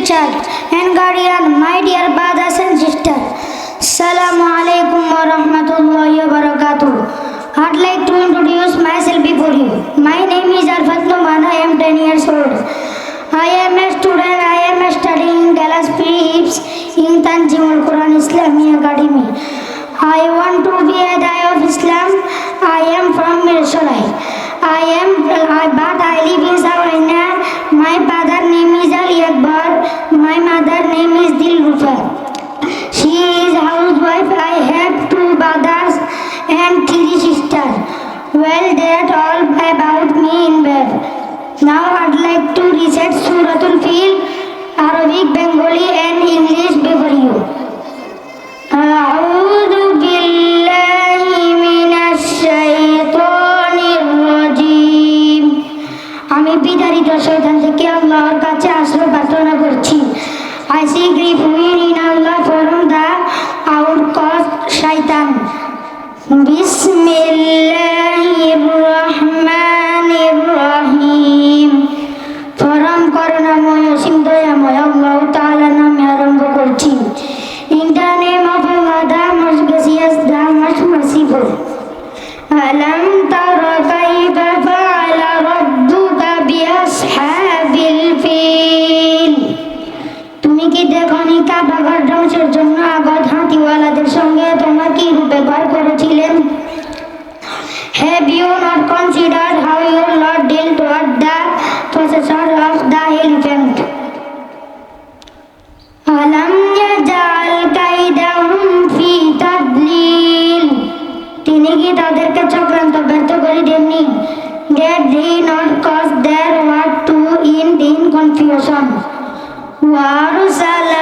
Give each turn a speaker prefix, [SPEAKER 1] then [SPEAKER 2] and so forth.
[SPEAKER 1] teacher and guardian, my dear brothers and sisters. Assalamu alaikum wa rahmatullahi wa barakatuh. I'd like to introduce myself before you. My name is Arfat Numan. I am 10 years old. I am a student. I am studying Dallas Phillips in Tanjimul Quran Islamic Academy. I want to be a Dai of Islam. I am from Mirsalai. But I live in Savannah. My father name is Ali Akbar. My mother name is Dilrufa. She is housewife. I have 2 brothers and 3 sisters. Well, that all about me in bed. Now I'd like to recite Suratul Fil, Arabic, Bengali and English before you. أعوذ بالله من الشيطان الرجيم. আমি বিতাড়িত শয়তান থেকে আল্লাহর কাছে আশ্রয় প্রার্থনা করছি। I seek refuge in Allah from the outcast shaitan. বিসমিল্লাহির রহমানির রহিম। পরম করুণাময় অসীম দয়াময় আল্লাহ তাআলার নামে আরম্ভ করছি। In the name of Allah, the most gracious, the most merciful. Alam tara kayfa fa'ala rabbuka bi ashabil fil. তুমি কি দেখনি কাবার ধ্বংসের জন্য আগত হাতিওয়ালাদের সঙ্গে তোমার কি রূপ ব্যবহার করেছিলেন? Have you not considered how your Lord dealt with the possessor of the elephant? Alam yaj'al kaydahum fi tadlil. তিনি কি তাদেরকে চক্রান্ত ব্যর্থ করে দেননি? Did he not cause their word to end in confusion? وَأَرْسَلَ